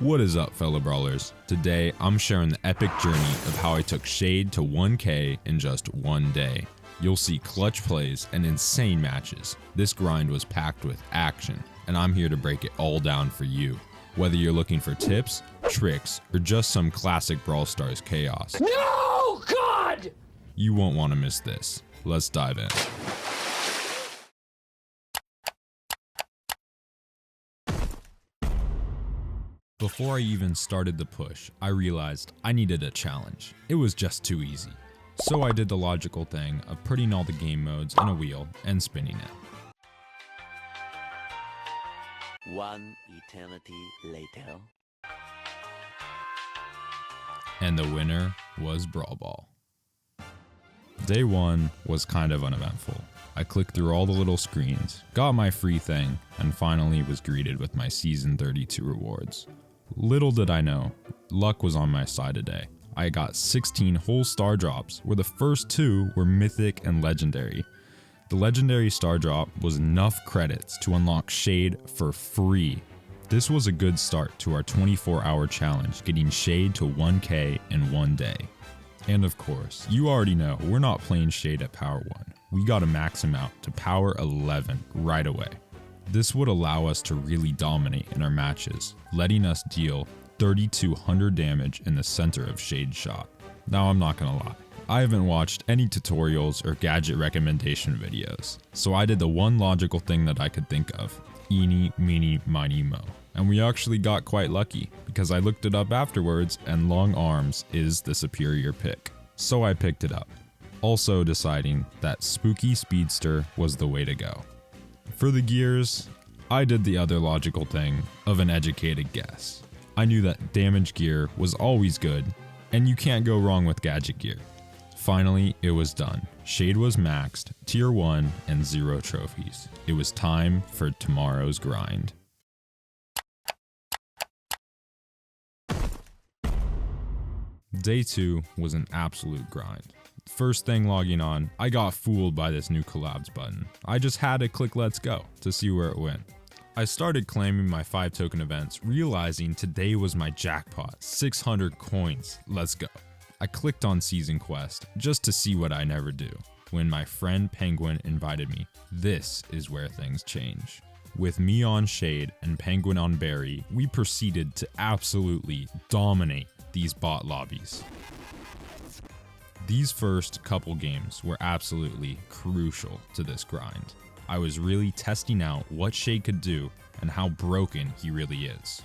What is up, fellow brawlers? Today, I'm sharing the epic journey of how I took Shade to 1K in just one day. You'll see clutch plays and insane matches. This grind was packed with action, and I'm here to break it all down for you. Whether you're looking for tips, tricks, or just some classic Brawl Stars chaos. No, God! You won't want to miss this. Let's dive in. Before I even started the push, I realized I needed a challenge. It was just too easy. So I did the logical thing of putting all the game modes in a wheel and spinning it. One eternity later. And the winner was Brawl Ball. Day one was kind of uneventful. I clicked through all the little screens, got my free thing, and finally was greeted with my Season 32 rewards. Little did I know, luck was on my side today. I got 16 whole star drops, where the first 2 were mythic and legendary. The legendary star drop was enough credits to unlock Shade for free. This was a good start to our 24-hour challenge, getting Shade to 1K in one day. And of course, you already know we're not playing Shade at Power 1. We gotta max him out to Power 11 right away. This would allow us to really dominate in our matches, letting us deal 3,200 damage in the center of Shade's shot. Now I'm not gonna lie, I haven't watched any tutorials or gadget recommendation videos, so I did the one logical thing that I could think of, eeny, meeny, miny, mo. And we actually got quite lucky, because I looked it up afterwards and long arms is the superior pick. So I picked it up, also deciding that Spooky Speedster was the way to go. For the gears, I did the other logical thing of an educated guess. I knew that damage gear was always good, and you can't go wrong with gadget gear. Finally, it was done. Shade was maxed, tier 1, and 0 trophies. It was time for tomorrow's grind. Day 2 was an absolute grind. First thing logging on, I got fooled by this new collabs button. I just had to click let's go to see where it went. I started claiming my 5 token events, realizing today was my jackpot, 600 coins, let's go. I clicked on season quest just to see what I never do. When my friend Penguin invited me, this is where things change. With me on Shade and Penguin on Berry, we proceeded to absolutely dominate these bot lobbies. These first couple games were absolutely crucial to this grind. I was really testing out what Shade could do and how broken he really is.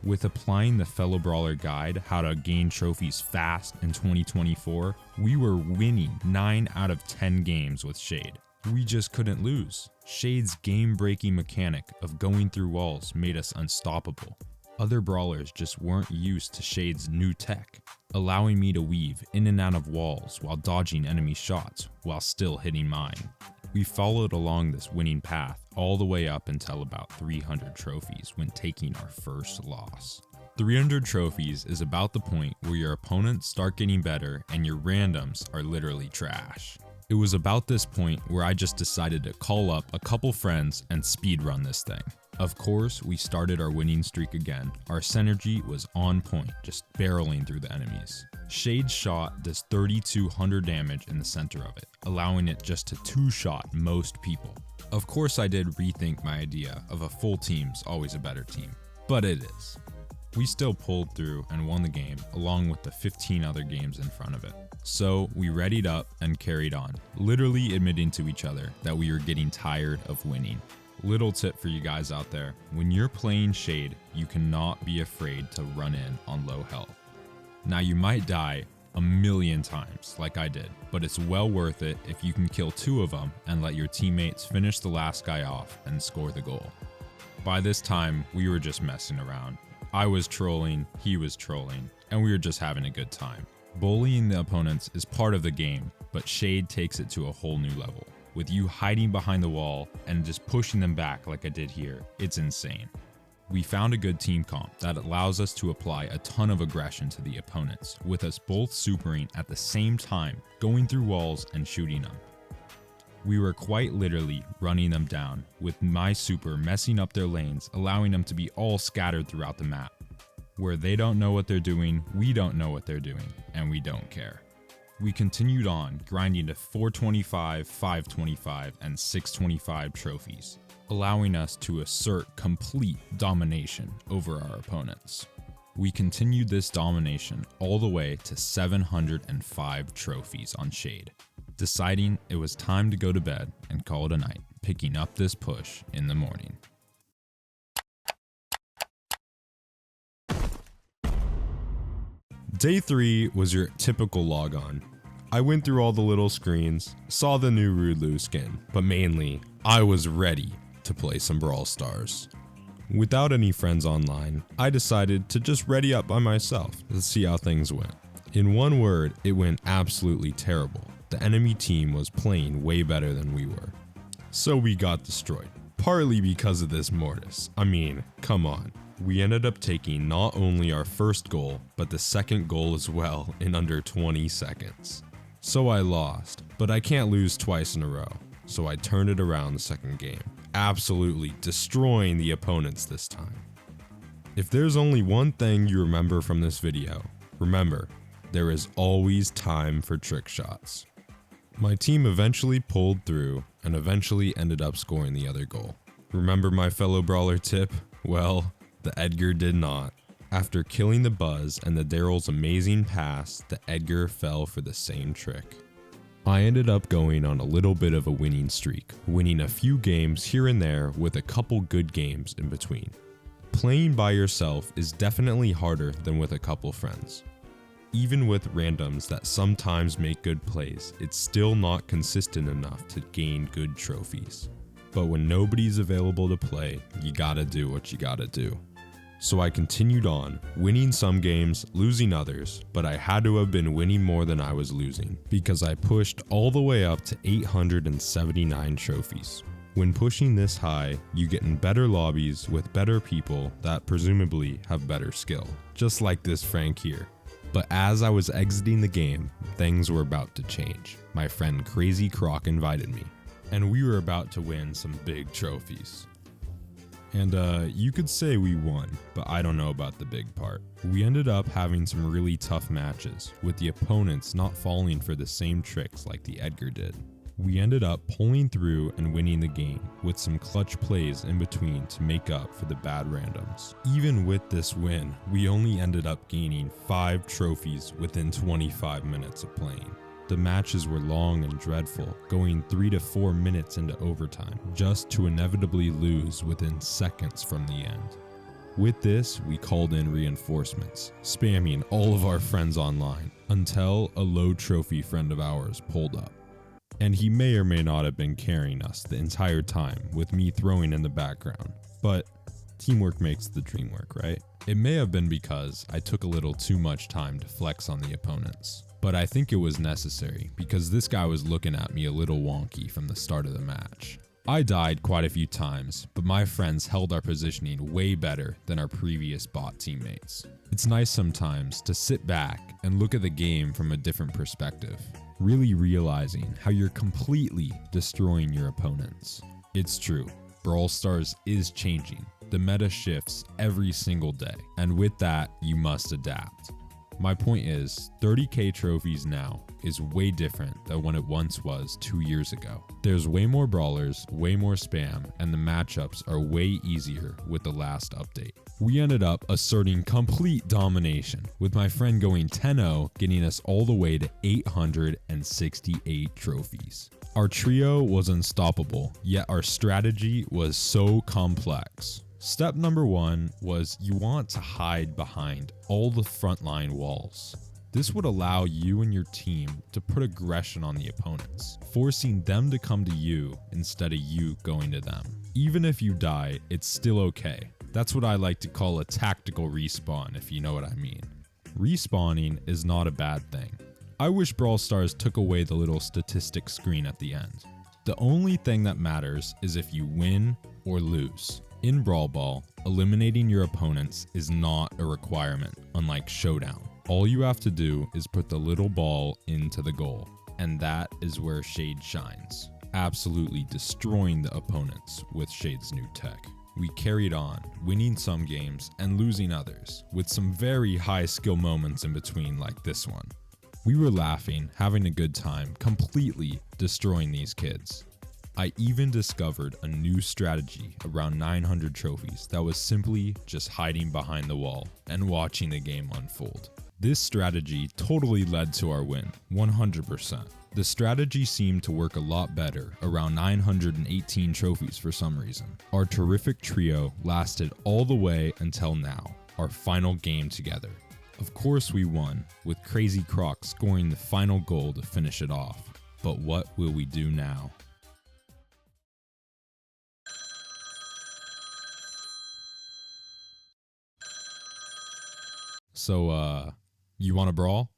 With applying the Fellow Brawler guide, how to gain trophies fast in 2024, we were winning 9 out of 10 games with Shade. We just couldn't lose. Shade's game-breaking mechanic of going through walls made us unstoppable. Other brawlers just weren't used to Shade's new tech, allowing me to weave in and out of walls while dodging enemy shots while still hitting mine. We followed along this winning path all the way up until about 300 trophies when taking our first loss. 300 trophies is about the point where your opponents start getting better and your randoms are literally trash. It was about this point where I just decided to call up a couple friends and speedrun this thing. Of course, we started our winning streak again. Our synergy was on point, just barreling through the enemies. Shade's shot does 3,200 damage in the center of it, allowing it just to 2-shot most people. Of course, I did rethink my idea of a full team's always a better team, but it is. We still pulled through and won the game, along with the 15 other games in front of it. So we readied up and carried on, literally admitting to each other that we were getting tired of winning. Little tip for you guys out there, when you're playing Shade, you cannot be afraid to run in on low health. Now you might die a million times like I did, but it's well worth it if you can kill 2 of them and let your teammates finish the last guy off and score the goal. By this time, we were just messing around. I was trolling, he was trolling, and we were just having a good time. Bullying the opponents is part of the game, but Shade takes it to a whole new level. With you hiding behind the wall and just pushing them back like I did here, it's insane. We found a good team comp that allows us to apply a ton of aggression to the opponents, with us both supering at the same time, going through walls and shooting them. We were quite literally running them down, with my super messing up their lanes, allowing them to be all scattered throughout the map. where they don't know what they're doing, we don't know what they're doing, and we don't care. We continued on, grinding to 425, 525, and 625 trophies, allowing us to assert complete domination over our opponents. We continued this domination all the way to 705 trophies on Shade, deciding it was time to go to bed and call it a night, picking up this push in the morning. Day 3 was your typical logon. I went through all the little screens, saw the new Rudlu skin, but mainly, I was ready to play some Brawl Stars. Without any friends online, I decided to just ready up by myself to see how things went. In one word, it went absolutely terrible. The enemy team was playing way better than we were. So we got destroyed, partly because of this Mortis. I mean, come on. We ended up taking not only our first goal, but the second goal as well in under 20 seconds. So I lost, but I can't lose twice in a row, so I turned it around the second game, absolutely destroying the opponents this time. If there's only one thing you remember from this video, remember, there is always time for trick shots. My team eventually pulled through and eventually ended up scoring the other goal. Remember my fellow brawler tip? Well, the Edgar did not. After killing the Buzz and the Daryl's amazing pass, the Edgar fell for the same trick. I ended up going on a little bit of a winning streak, winning a few games here and there with a couple good games in between. Playing by yourself is definitely harder than with a couple friends. Even with randoms that sometimes make good plays, it's still not consistent enough to gain good trophies. But when nobody's available to play, you gotta do what you gotta do. So I continued on, winning some games, losing others, but I had to have been winning more than I was losing, because I pushed all the way up to 879 trophies. When pushing this high, you get in better lobbies with better people that presumably have better skill, just like this Frank here. But as I was exiting the game, things were about to change. My friend Crazy Croc invited me, and we were about to win some big trophies. And you could say we won, but I don't know about the big part. We ended up having some really tough matches, with the opponents not falling for the same tricks like the Edgar did. We ended up pulling through and winning the game, with some clutch plays in between to make up for the bad randoms. Even with this win, we only ended up gaining 5 trophies within 25 minutes of playing. The matches were long and dreadful, going 3 to 4 minutes into overtime, just to inevitably lose within seconds from the end. With this, we called in reinforcements, spamming all of our friends online, until a low trophy friend of ours pulled up. And he may or may not have been carrying us the entire time, with me throwing in the background. But teamwork makes the dream work, right? It may have been because I took a little too much time to flex on the opponents. But I think it was necessary, because this guy was looking at me a little wonky from the start of the match. I died quite a few times, but my friends held our positioning way better than our previous bot teammates. It's nice sometimes to sit back and look at the game from a different perspective, really realizing how you're completely destroying your opponents. It's true, Brawl Stars is changing. The meta shifts every single day, and with that, you must adapt. My point is, 30k trophies now is way different than when it once was 2 years ago. There's way more brawlers, way more spam, and the matchups are way easier with the last update. We ended up asserting complete domination, with my friend going 10-0, getting us all the way to 868 trophies. Our trio was unstoppable, yet our strategy was so complex. Step number 1 was you want to hide behind all the frontline walls. This would allow you and your team to put aggression on the opponents, forcing them to come to you instead of you going to them. Even if you die, it's still okay. That's what I like to call a tactical respawn, if you know what I mean. Respawning is not a bad thing. I wish Brawl Stars took away the little statistic screen at the end. The only thing that matters is if you win or lose. In Brawl Ball, eliminating your opponents is not a requirement, unlike Showdown. All you have to do is put the little ball into the goal, and that is where Shade shines, absolutely destroying the opponents with Shade's new tech. We carried on, winning some games and losing others, with some very high skill moments in between like this one. We were laughing, having a good time, completely destroying these kids. I even discovered a new strategy around 900 trophies that was simply just hiding behind the wall and watching the game unfold. This strategy totally led to our win, 100%. The strategy seemed to work a lot better around 918 trophies for some reason. Our terrific trio lasted all the way until now, our final game together. Of course we won, with Crazy Croc scoring the final goal to finish it off. But what will we do now? So, you wanna brawl?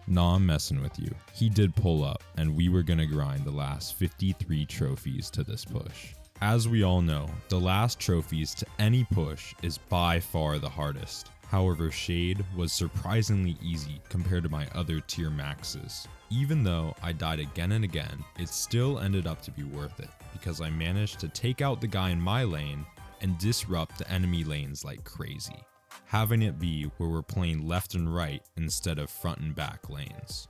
Nah, I'm messing with you. He did pull up, and we were gonna grind the last 53 trophies to this push. As we all know, the last trophies to any push is by far the hardest. However, Shade was surprisingly easy compared to my other tier maxes. Even though I died again and again, it still ended up to be worth it, because I managed to take out the guy in my lane and disrupt the enemy lanes like crazy, having it be where we're playing left and right instead of front and back lanes.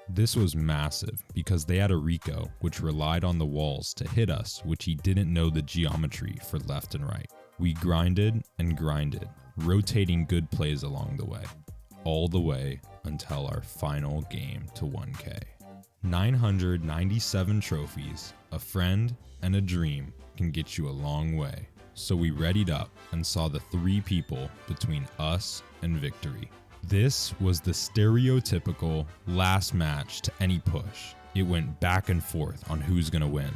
This was massive because they had a Rico which relied on the walls to hit us, which he didn't know the geometry for left and right. We grinded and grinded, rotating good plays along the way, all the way until our final game to 1K. 997 trophies, a friend, and a dream can get you a long way. So we readied up and saw the 3 people between us and victory. This was the stereotypical last match to any push. It went back and forth on who's gonna win.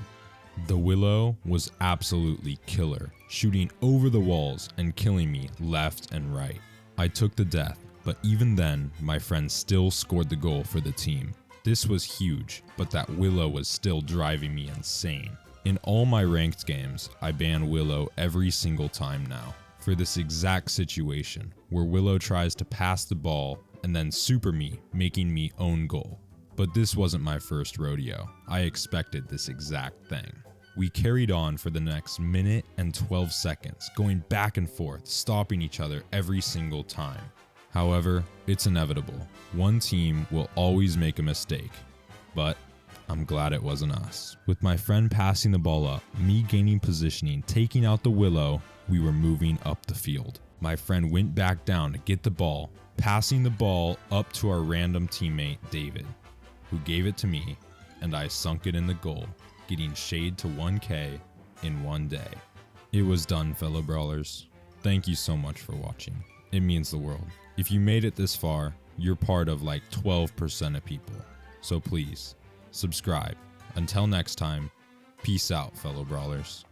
The Willow was absolutely killer, shooting over the walls and killing me left and right. I took the death, but even then, my friend still scored the goal for the team. This was huge, but that Willow was still driving me insane. In all my ranked games, I ban Willow every single time now, for this exact situation, where Willow tries to pass the ball and then super me, making me own goal. But this wasn't my first rodeo. I expected this exact thing. We carried on for the next minute and 12 seconds, going back and forth, stopping each other every single time. However, it's inevitable. One team will always make a mistake, but I'm glad it wasn't us. With my friend passing the ball up, me gaining positioning, taking out the Willow, we were moving up the field. My friend went back down to get the ball, passing the ball up to our random teammate, David, who gave it to me, and I sunk it in the goal, getting Shade to 1K in one day. It was done, fellow brawlers. Thank you so much for watching. It means the world. If you made it this far, you're part of like 12% of people. So please, subscribe. Until next time, peace out, fellow brawlers.